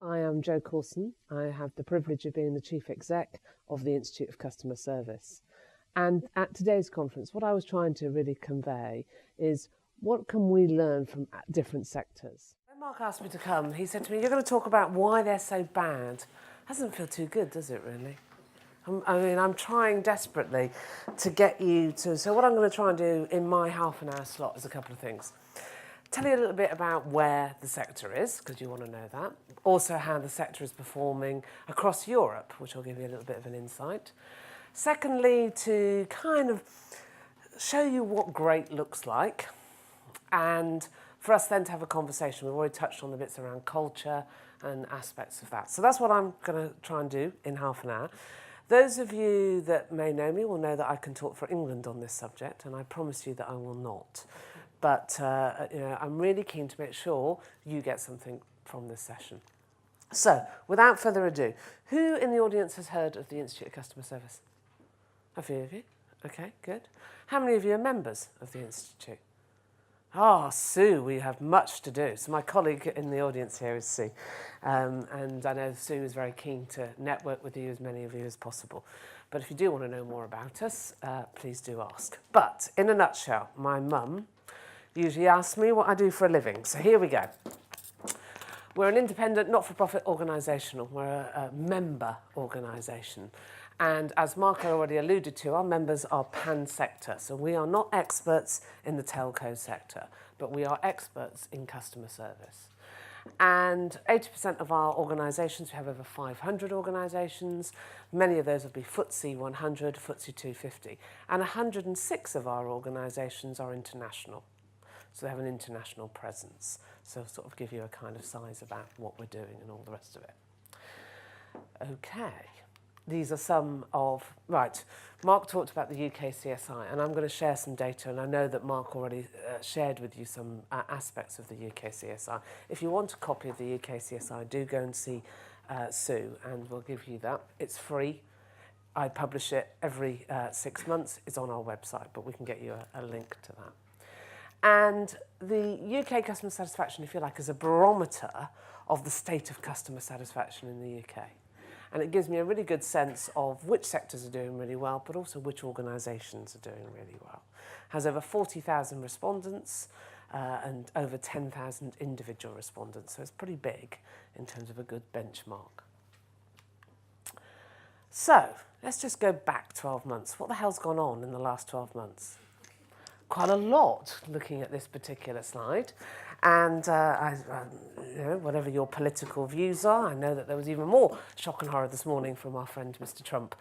I am Jo Causon. I have the privilege of being the Chief Exec of the Institute of Customer Service. And at today's conference, what I was trying to really convey is what can we learn from different sectors. When Mark asked me to come, he said to me, you're going to talk about why they're so bad. Doesn't feel too good, does it really? I'm trying desperately to get you to... So what I'm going to try and do in my half-an-hour slot is a couple of things. Tell you a little bit about where the sector is, because you want to know that. Also how the sector is performing across Europe, which will give you a little bit of an insight. Secondly, to kind of show you what great looks like, and for us then to have a conversation. We've already touched on the bits around culture and aspects of that. So that's what I'm going to try and do in half an hour. Those of you that may know me will know that I can talk for England on this subject, and I promise you that I will not. But I'm really keen to make sure you get something from this session. So, without further ado, who in the audience has heard of the Institute of Customer Service? A few of you? Okay, good. How many of you are members of the Institute? Ah, Sue, we have much to do. So my colleague in the audience here is Sue. And I know Sue is very keen to network with you, as many of you as possible. But if you do want to know more about us, please do ask. But in a nutshell, my mum usually asks me what I do for a living. So here we go. We're an independent, not-for-profit organisation. We're a member organisation. And as Mark already alluded to, our members are pan-sector. So we are not experts in the telco sector, but we are experts in customer service. And 80% of our organisations, we have over 500 organisations. Many of those will be FTSE 100, FTSE 250. And 106 of our organisations are international. So they have an international presence. So sort of give you a kind of size about what we're doing and all the rest of it. Okay. These are some of... Right. Mark talked about the UK CSI, and I'm going to share some data, and I know that Mark already shared with you some aspects of the UK CSI. If you want a copy of the UK CSI, do go and see Sue, and we'll give you that. It's free. I publish it every 6 months. It's on our website, but we can get you a link to that. And the UK customer satisfaction, if you like, is a barometer of the state of customer satisfaction in the UK. And it gives me a really good sense of which sectors are doing really well, but also which organisations are doing really well. It has over 40,000 respondents and over 10,000 individual respondents, so it's pretty big in terms of a good benchmark. So, let's just go back 12 months. What the hell's gone on in the last 12 months? Quite a lot, looking at this particular slide. And whatever your political views are, I know that there was even more shock and horror this morning from our friend Mr. Trump.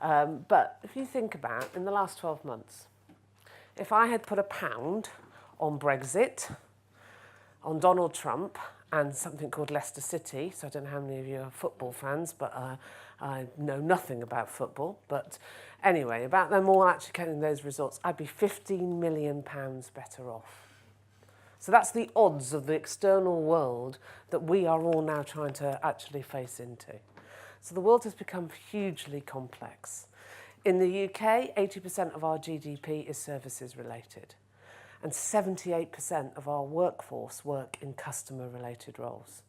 But if you think about, in the last 12 months, if I had put £1 on Brexit, on Donald Trump, and something called Leicester City, so I don't know how many of you are football fans, but I know nothing about football. But anyway, about them all actually getting those results, I'd be £15 million better off. So that's the odds of the external world that we are all now trying to actually face into. So the world has become hugely complex. In the UK, 80% of our GDP is services related, and 78% of our workforce work in customer-related roles.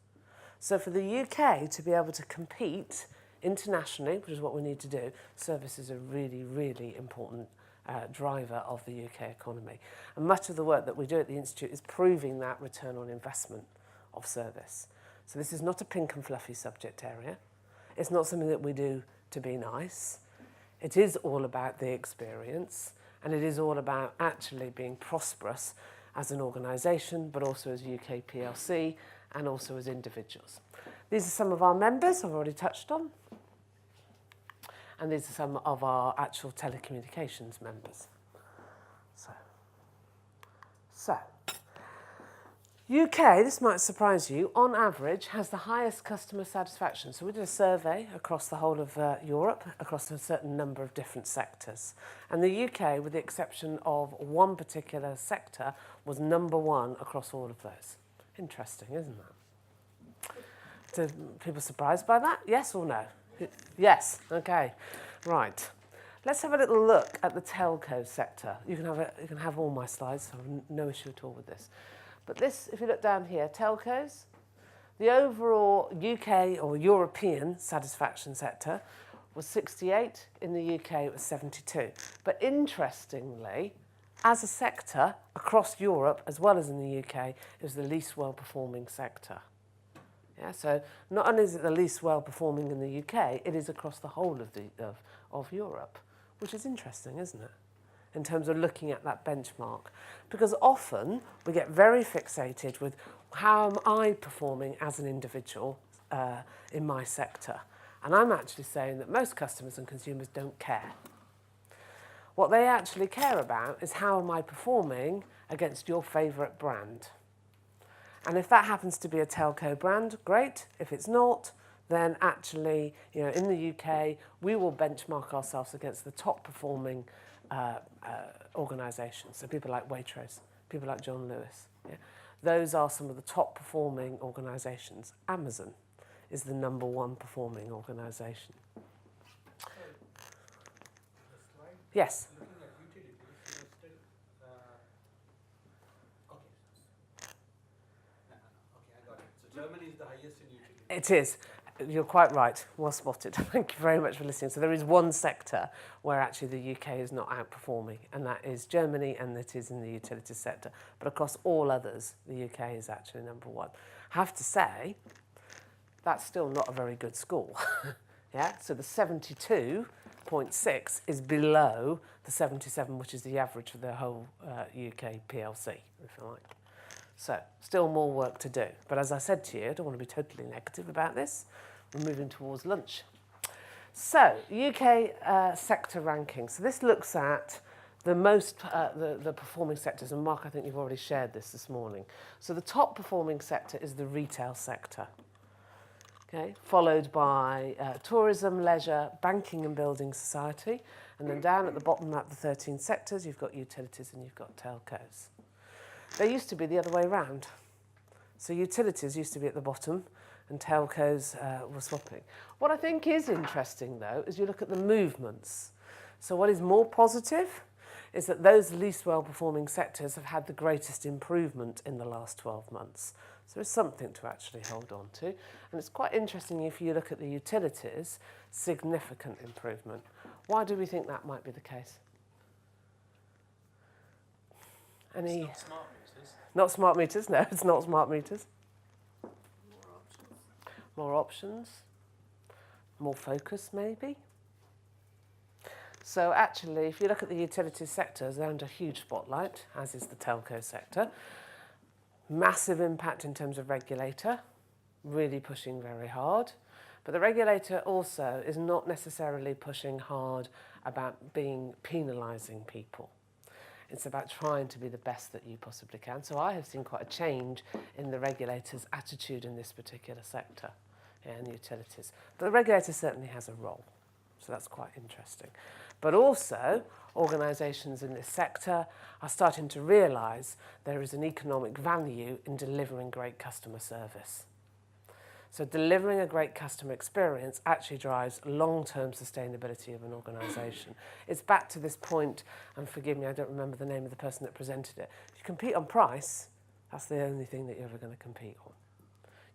So for the UK to be able to compete internationally, which is what we need to do, services are really, really important driver of the UK economy. And much of the work that we do at the Institute is proving that return on investment of service. So this is not a pink and fluffy subject area. It's not something that we do to be nice. It is all about the experience, and it is all about actually being prosperous as an organisation, but also as UK PLC, and also as individuals. These are some of our members I've already touched on. And these are some of our actual telecommunications members. So, UK, this might surprise you, on average has the highest customer satisfaction. So we did a survey across the whole of Europe, across a certain number of different sectors. And the UK, with the exception of one particular sector, was #1 across all of those. Interesting, isn't that? Are people surprised by that? Yes or no? Yes, okay, right. Let's have a little look at the telco sector. You can have all my slides, so I have no issue at all with this. But this, if you look down here, telcos, The overall UK or European satisfaction sector was 68. In the UK, it was 72. But interestingly, as a sector, across Europe, as well as in the UK, it was the least well-performing sector. Yeah, so not only is it the least well-performing in the UK, it is across the whole of Europe, which is interesting, isn't it? In terms of looking at that benchmark. Because often we get very fixated with how am I performing as an individual in my sector. And I'm actually saying that most customers and consumers don't care. What they actually care about is how am I performing against your favourite brand. And if that happens to be a telco brand, great. If it's not, then actually, you know, in the UK, we will benchmark ourselves against the top performing organisations. So people like Waitrose, people like John Lewis. Yeah? Those are some of the top performing organisations. Amazon is the #1 performing organisation. Yes. Looking at utilities, still, okay. Okay, I got it. So Germany is the highest in utilities. It is. You're quite right. Well spotted. Thank you very much for listening. So there is one sector where actually the UK is not outperforming, and that is Germany, and it is in the utilities sector. But across all others, the UK is actually #1. I have to say, that's still not a very good score. Yeah. So the 72.6 is below the 77, which is the average for the whole UK PLC, if you like. So, still more work to do. But as I said to you, I don't want to be totally negative about this. We're moving towards lunch. So, UK sector ranking. So this looks at the most, the performing sectors. And Mark, I think you've already shared this morning. So the top performing sector is the retail sector. Okay, followed by tourism, leisure, banking and building society. And then down at the bottom at the 13 sectors, you've got utilities and you've got telcos. They used to be the other way round. So utilities used to be at the bottom and telcos were swapping. What I think is interesting, though, is you look at the movements. So what is more positive is that those least well-performing sectors have had the greatest improvement in the last 12 months. So there's something to actually hold on to. And it's quite interesting if you look at the utilities, significant improvement. Why do we think that might be the case? Any? It's not smart meters. Not smart meters, no, it's not smart meters. More options. More options. More focus, maybe. So actually, if you look at the utilities sector, they're under huge spotlight, as is the telco sector. Massive impact in terms of regulator, really pushing very hard. But the regulator also is not necessarily pushing hard about penalising people. It's about trying to be the best that you possibly can. So I have seen quite a change in the regulator's attitude in this particular sector, in utilities. But the regulator certainly has a role. So that's quite interesting. But also, organisations in this sector are starting to realise there is an economic value in delivering great customer service. So delivering a great customer experience actually drives long-term sustainability of an organisation. It's back to this point, and forgive me, I don't remember the name of the person that presented it. If you compete on price, that's the only thing that you're ever going to compete on.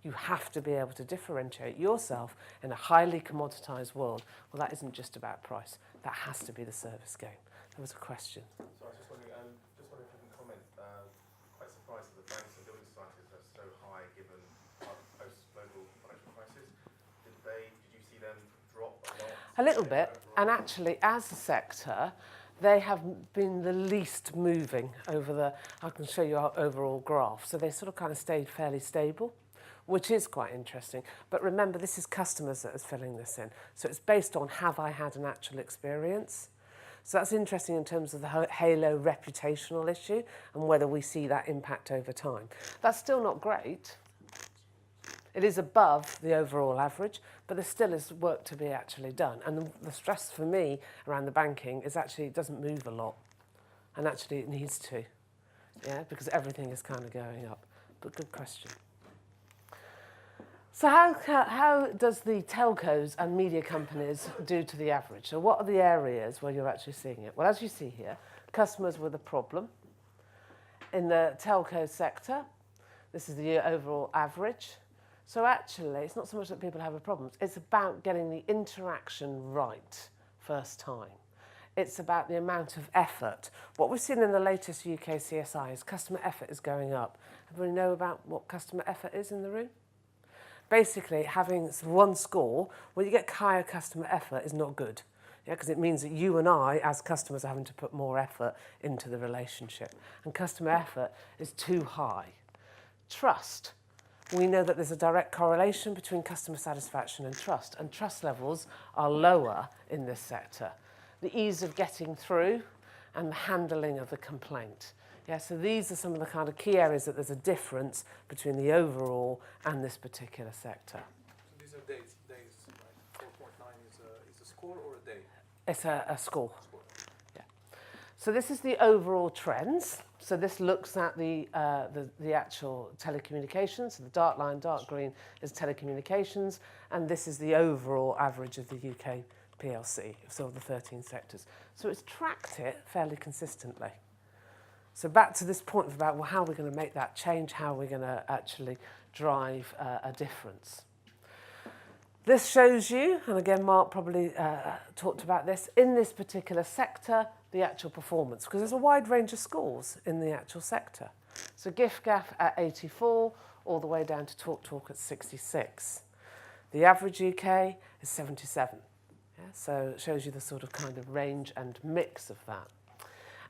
You have to be able to differentiate yourself in a highly commoditised world. Well, that isn't just about price. That has to be the service game. There was a question. So I was just wondering if you can comment, quite surprised that the banks and building societies are so high given post-global financial crisis. Did you see them drop a lot? A little bit, and actually as a sector, they have been the least moving over the, I can show you our overall graph. So they sort of kind of stayed fairly stable, which is quite interesting. But remember, this is customers that is filling this in. So it's based on, have I had an actual experience? So that's interesting in terms of the halo reputational issue and whether we see that impact over time. That's still not great. It is above the overall average, but there still is work to be actually done. And the stress for me around the banking is actually it doesn't move a lot. And actually it needs to, yeah, because everything is kind of going up. But good question. So how does the telcos and media companies do to the average? So what are the areas where you're actually seeing it? Well, as you see here, customers with a problem. In the telco sector, this is the overall average. So actually, it's not so much that people have a problem, it's about getting the interaction right first time. It's about the amount of effort. What we've seen in the latest UK CSI is customer effort is going up. Everybody know about what customer effort is in the room? Basically, having one score where you get higher customer effort is not good. Yeah, because it means that you and I, as customers, are having to put more effort into the relationship. And customer effort is too high. Trust. We know that there's a direct correlation between customer satisfaction and trust levels are lower in this sector. The ease of getting through and the handling of the complaint. Yeah, so these are some of the kind of key areas that there's a difference between the overall and this particular sector. So these are days, right? 4.9 is a score or a day? It's a score. Yeah. So this is the overall trends. So this looks at the actual telecommunications. So the dark line, dark green is telecommunications, and this is the overall average of the UK PLC, so of the 13 sectors. So it's tracked it fairly consistently. So back to this point about, well, how are we going to make that change? How are we going to actually drive a difference? This shows you, and again, Mark probably talked about this, in this particular sector, the actual performance, because there's a wide range of scores in the actual sector. So GIFGAF at 84, all the way down to TalkTalk at 66. The average UK is 77. Yeah, so it shows you the sort of kind of range and mix of that.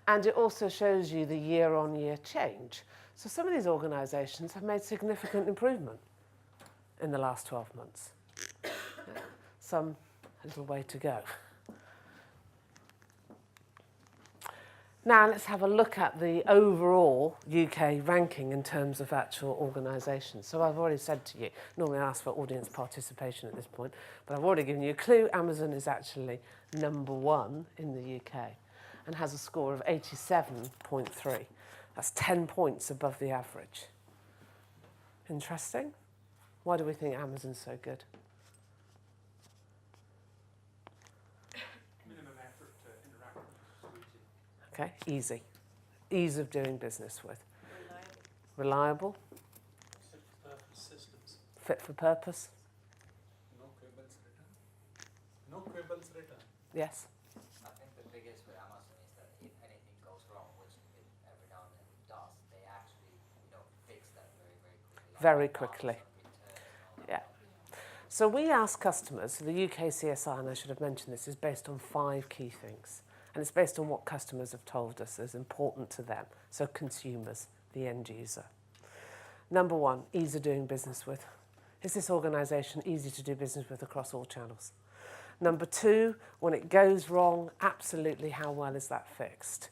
And it also shows you the year-on-year change. So some of these organisations have made significant improvement in the last 12 months. Some a little way to go. Now let's have a look at the overall UK ranking in terms of actual organisations. So I've already said to you, normally I ask for audience participation at this point, but I've already given you a clue. Amazon is actually #1 in the UK and has a score of 87.3. That's 10 points above the average. Interesting. Why do we think Amazon's so good? Minimum effort to interact with the Okay, easy. Ease of doing business with. Reliable. Systems. Fit for purpose. No quibbles written. No quibbles written. Yes. I think the biggest with Amazon is that if anything goes wrong, which it every now and then does, they actually, fix that very, very quickly. Very quickly. Yeah. So we ask customers, so the UK CSI, and I should have mentioned this, is based on 5 key things. And it's based on what customers have told us is important to them. So consumers, the end user. Number 1, ease of doing business with. Is this organisation easy to do business with across all channels? Number 2, when it goes wrong, absolutely how well is that fixed?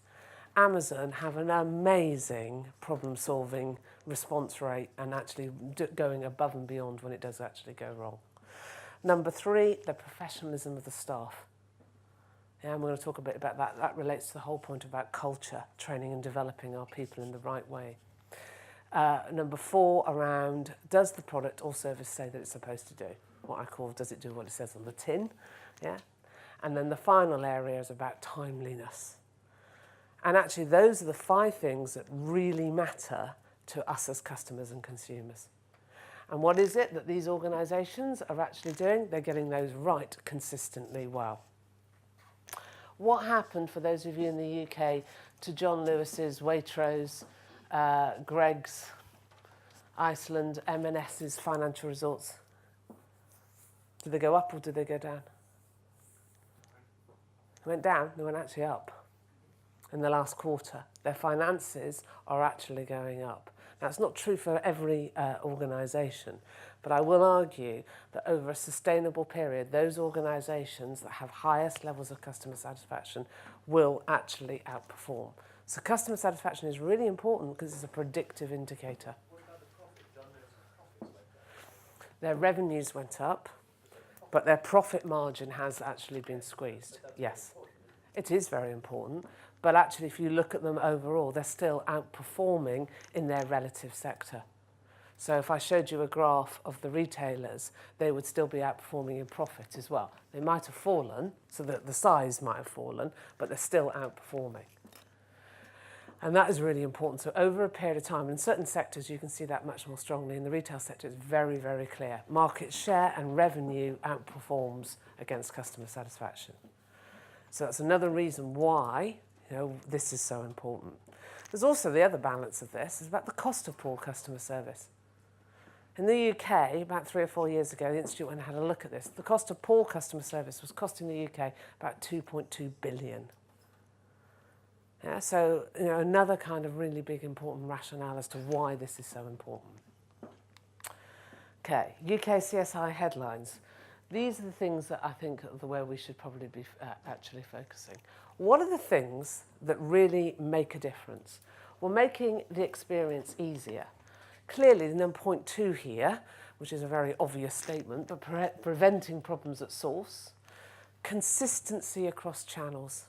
Amazon have an amazing problem-solving response rate and actually going above and beyond when it does actually go wrong. Number 3, the professionalism of the staff. Yeah, and we're going to talk a bit about that. That relates to the whole point about culture, training and developing our people in the right way. Number 4, around, does the product or service say that it's supposed to do? What I call, does it do what it says on the tin? Yeah. And then the final area is about timeliness. And actually, those are the 5 things that really matter to us as customers and consumers. And what is it that these organisations are actually doing? They're getting those right consistently well. What happened, for those of you in the UK, to John Lewis's, Waitrose, Greg's, Iceland, M&S's financial results? Did they go up or did they go down? They went down, they went actually up in the last quarter. Their finances are actually going up. Now, it's not true for every organisation, but I will argue that over a sustainable period, those organisations that have highest levels of customer satisfaction will actually outperform. So customer satisfaction is really important because it's a predictive indicator. What about the profit? John Lewis's profits went down. Their revenues went up, but their profit margin has actually been squeezed. Yes, it is very important. But actually, if you look at them overall, they're still outperforming in their relative sector. So if I showed you a graph of the retailers, they would still be outperforming in profit as well. They might have fallen, so that the size might have fallen, but they're still outperforming. And that is really important. So over a period of time, in certain sectors, you can see that much more strongly. In the retail sector, it's very, very clear. Market share and revenue outperforms against customer satisfaction. So that's another reason why, this is so important. There's also the other balance of this, is about the cost of poor customer service. In the UK, about 3 or 4 years ago, the Institute went and had a look at this. The cost of poor customer service was costing the UK about 2.2 billion. Yeah, so another kind of really big important rationale as to why this is so important. Okay, UK CSI headlines. These are the things that I think are the way we should probably be actually focusing. What are the things that really make a difference? Well, making the experience easier. Clearly, the number point 2 here, which is a very obvious statement, but preventing problems at source. Consistency across channels.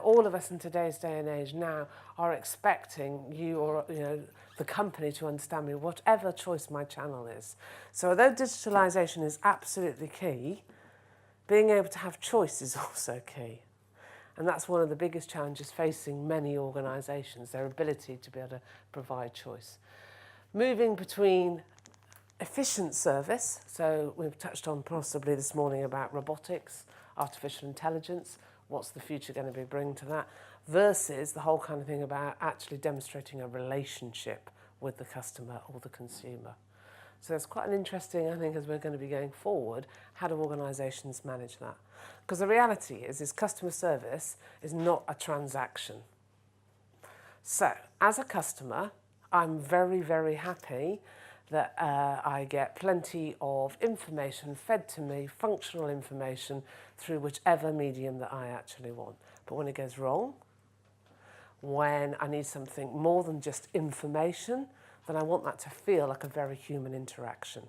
All of us in today's day and age now are expecting you or the company to understand me, whatever choice my channel is. So although digitalisation is absolutely key, being able to have choice is also key. And that's one of the biggest challenges facing many organisations, their ability to be able to provide choice. Moving between efficient service, so we've touched on possibly this morning about robotics, artificial intelligence, what's the future going to be bringing to that, versus the whole kind of thing about actually demonstrating a relationship with the customer or the consumer. So it's quite an interesting, I think, as we're going to be going forward, how do organisations manage that? Because the reality is customer service is not a transaction. So as a customer, I'm very, very happy that I get plenty of information fed to me, functional information, through whichever medium that I actually want. But when it goes wrong, when I need something more than just information, then I want that to feel like a very human interaction.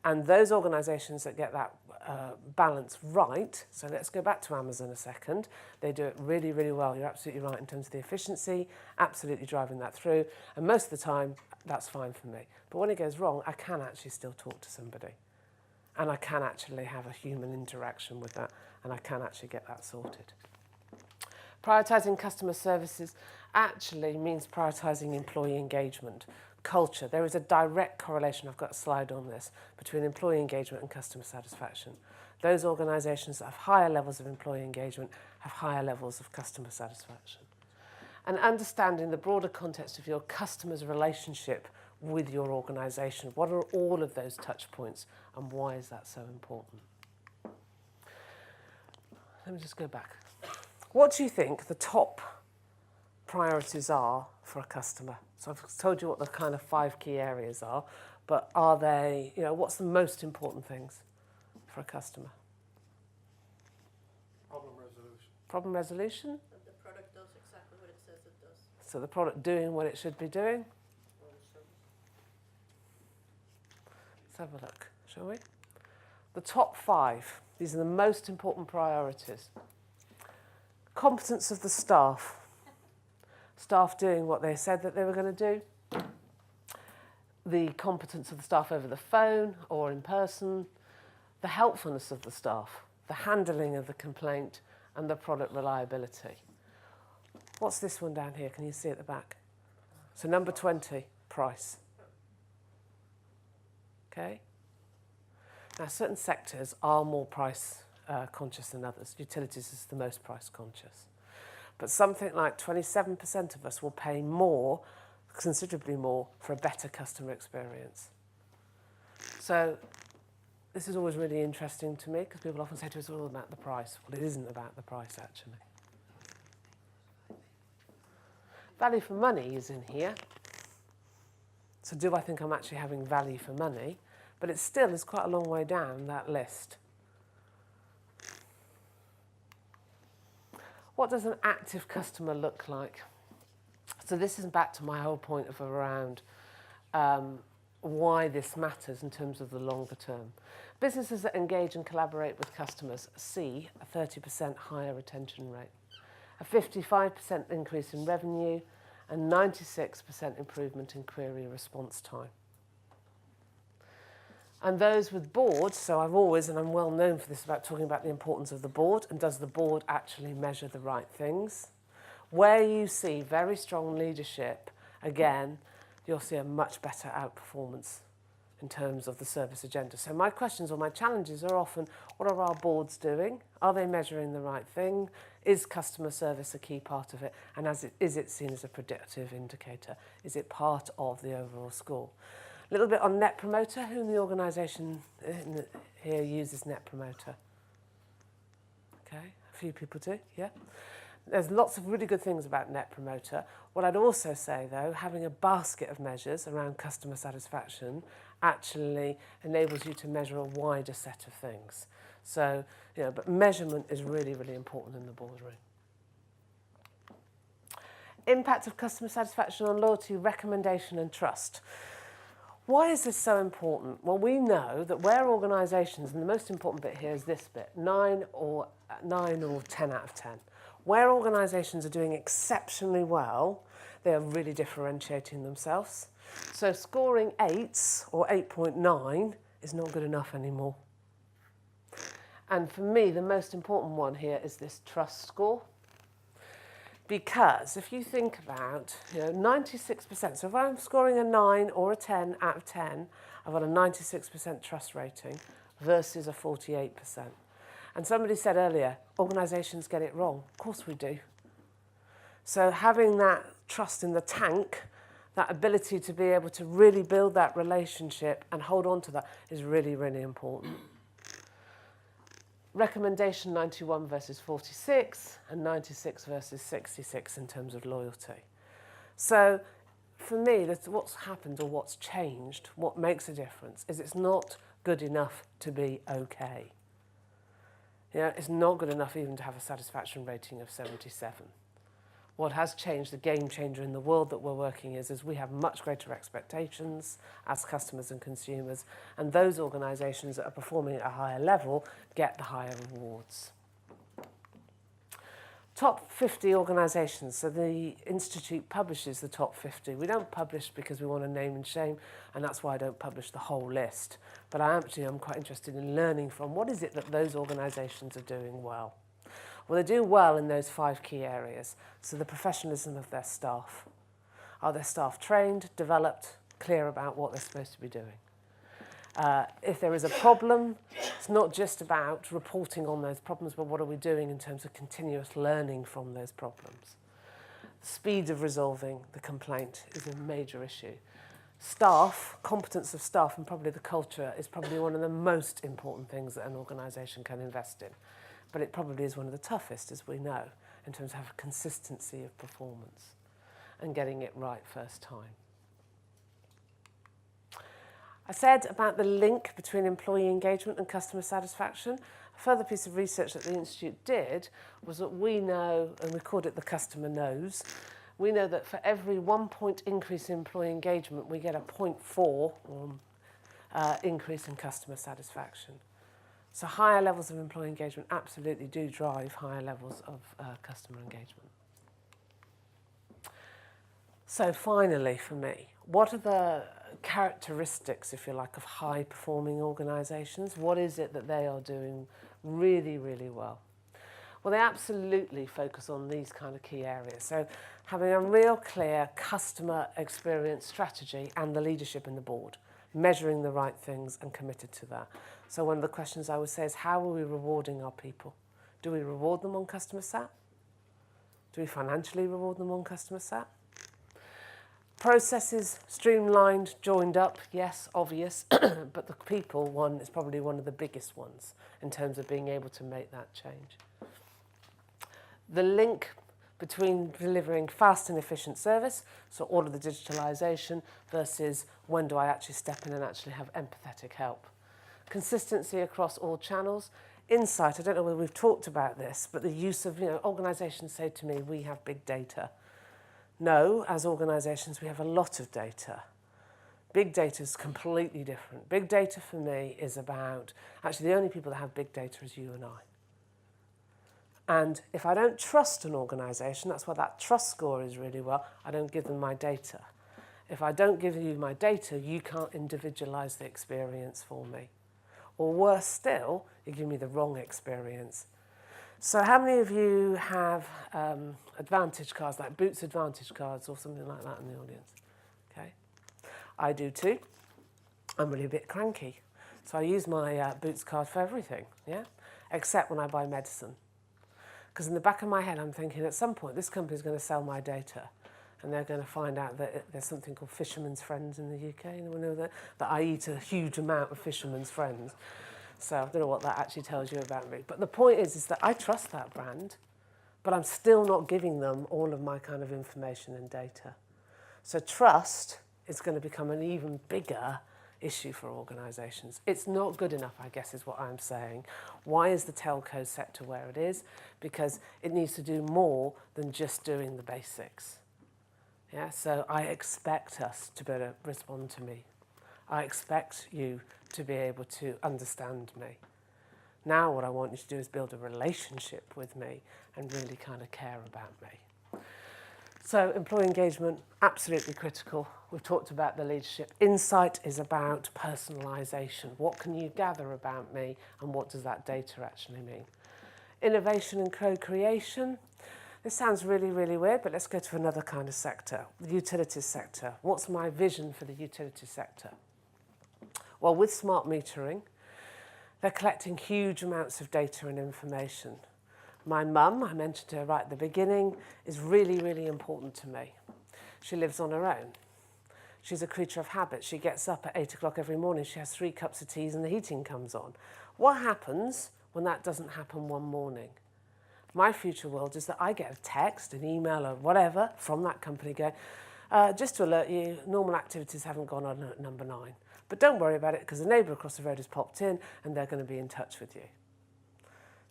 And those organisations that get that balance right, so let's go back to Amazon a second, they do it really, really well. You're absolutely right in terms of the efficiency, absolutely driving that through, and most of the time, that's fine for me. But when it goes wrong, I can actually still talk to somebody. And I can actually have a human interaction with that, and I can actually get that sorted. Prioritising customer services actually means prioritising employee engagement, culture. There is a direct correlation, I've got a slide on this, between employee engagement and customer satisfaction. Those organisations that have higher levels of employee engagement have higher levels of customer satisfaction. And understanding the broader context of your customer's relationship with your organisation. What are all of those touch points and why is that so important? Let me just go back. What do you think the top priorities are for a customer? So I've told you what the kind of 5 key areas are, but are they, what's the most important things for a customer? Problem resolution. Problem resolution? That the product does exactly what it says it does. So the product doing what it should be doing? Let's have a look, shall we? The top 5, these are the most important priorities. Competence of the staff. Staff doing what they said that they were going to do. The competence of the staff over the phone or in person. The helpfulness of the staff. The handling of the complaint and the product reliability. What's this one down here? Can you see at the back? So number 20, price. Okay. Now, certain sectors are more price conscious than others. Utilities is the most price conscious. But something like 27% of us will pay more, considerably more, for a better customer experience. So this is always really interesting to me because people often say to us, all about the price. Well, it isn't about the price, actually. Value for money is in here. So do I think I'm actually having value for money? But it still is quite a long way down that list. What does an active customer look like? So this is back to my whole point of around why this matters in terms of the longer term. Businesses that engage and collaborate with customers see a 30% higher retention rate, a 55% increase in revenue, and 96% improvement in query response time. And those with boards, so I've always, and I'm well known for this, about talking about the importance of the board, and does the board actually measure the right things? Where you see very strong leadership, again, you'll see a much better outperformance in terms of the service agenda. So my questions or my challenges are often, what are our boards doing? Are they measuring the right thing? Is customer service a key part of it? And is it seen as a predictive indicator? Is it part of the overall score? A little bit on Net Promoter. Who in the organisation here uses Net Promoter? Okay, a few people do, yeah. There's lots of really good things about Net Promoter. What I'd also say, though, having a basket of measures around customer satisfaction actually enables you to measure a wider set of things. So, but measurement is really, really important in the boardroom. Impact of customer satisfaction on loyalty, recommendation and trust. Why is this so important? Well, we know that where organisations, and the most important bit here is this bit, 9 or 10 out of 10. Where organisations are doing exceptionally well, they are really differentiating themselves. So scoring 8s or 8.9 is not good enough anymore. And for me, the most important one here is this trust score. Because if you think about, 96%, so if I'm scoring a 9 or a 10 out of 10, I've got a 96% trust rating versus a 48%. And somebody said earlier, organisations get it wrong. Of course we do. So having that trust in the tank, that ability to be able to really build that relationship and hold on to that is really, really important. Recommendation 91 versus 46 and 96 versus 66 in terms of loyalty. So for me, that's what's happened or what's changed, what makes a difference is it's not good enough to be okay. It's not good enough even to have a satisfaction rating of 77. What has changed, the game changer in the world that we're working is we have much greater expectations as customers and consumers, and those organisations that are performing at a higher level get the higher rewards. Top 50 organisations. So the Institute publishes the top 50. We don't publish because we want to name and shame, and that's why I don't publish the whole list. But I'm quite interested in learning from what is it that those organisations are doing well. Well, they do well in those 5 key areas. So the professionalism of their staff. Are their staff trained, developed, clear about what they're supposed to be doing? If there is a problem, it's not just about reporting on those problems, but what are we doing in terms of continuous learning from those problems? The speed of resolving the complaint is a major issue. Staff, competence of staff, and probably the culture is probably one of the most important things that an organisation can invest in. But it probably is one of the toughest, as we know, in terms of having consistency of performance and getting it right first time. I said about the link between employee engagement and customer satisfaction. A further piece of research that the Institute did was that we know, and we called it the customer knows, we know that for every 1 point increase in employee engagement, we get a 0.4 increase in customer satisfaction. So higher levels of employee engagement absolutely do drive higher levels of customer engagement. So finally, for me, what are the characteristics, if you like, of high-performing organisations? What is it that they are doing really, really well? Well, they absolutely focus on these kind of key areas. So having a real clear customer experience strategy and the leadership in the board, measuring the right things and committed to that. So one of the questions I would say is, how are we rewarding our people? Do we reward them on customer sat? Do we financially reward them on customer sat? Processes streamlined, joined up, yes, obvious, but the people one is probably one of the biggest ones in terms of being able to make that change. The link between delivering fast and efficient service, so all of the digitalisation, versus when do I actually step in and actually have empathetic help. Consistency across all channels. Insight, I don't know whether we've talked about this, but the use of, organisations say to me, we have big data. No, as organisations, we have a lot of data. Big data is completely different. Big data for me is about, actually the only people that have big data is you and I. And if I don't trust an organisation, that's why that trust score is really well, I don't give them my data. If I don't give you my data, you can't individualise the experience for me. Or worse still, you give me the wrong experience. So how many of you have Advantage cards, like Boots Advantage cards or something like that in the audience? Okay, I do too. I'm really a bit cranky. So I use my Boots card for everything, yeah? Except when I buy medicine. Because in the back of my head, I'm thinking at some point, this company's going to sell my data. And they're going to find out that there's something called Fisherman's Friends in the UK. Anyone know that? That I eat a huge amount of Fisherman's Friends. So I don't know what that actually tells you about me. But the point is that I trust that brand, but I'm still not giving them all of my kind of information and data. So trust is going to become an even bigger issue for organisations. It's not good enough, I guess, is what I'm saying. Why is the telco sector where it is? Because it needs to do more than just doing the basics. Yeah, so I expect us to be able to respond to me. I expect you to be able to understand me. Now what I want you to do is build a relationship with me and really kind of care about me. So employee engagement, absolutely critical. We've talked about the leadership. Insight is about personalisation. What can you gather about me and what does that data actually mean? Innovation and co-creation. This sounds really, really weird, but let's go to another kind of sector, the utilities sector. What's my vision for the utilities sector? Well, with smart metering, they're collecting huge amounts of data and information. My mum, I mentioned her right at the beginning, is really, really important to me. She lives on her own. She's a creature of habit. She gets up at 8 o'clock every morning, she has 3 cups of tea and the heating comes on. What happens when that doesn't happen one morning? My future world is that I get a text, an email or whatever from that company going, just to alert you, normal activities haven't gone on at number 9. But don't worry about it because the neighbour across the road has popped in and they're going to be in touch with you.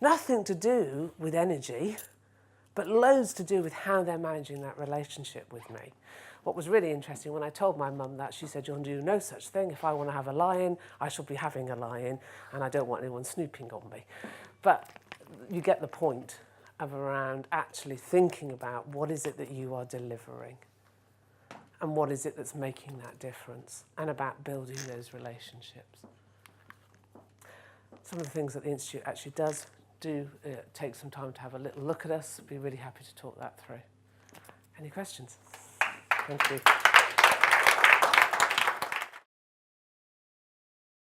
Nothing to do with energy, but loads to do with how they're managing that relationship with me. What was really interesting, when I told my mum that, she said, you'll do no such thing. If I want to have a lie-in, I shall be having a lie-in, and I don't want anyone snooping on me. But you get the point of around actually thinking about what is it that you are delivering and what is it that's making that difference, and about building those relationships. Some of the things that the Institute actually does take some time to have a little look at us. Be really happy to talk that through. Any questions? Thank you.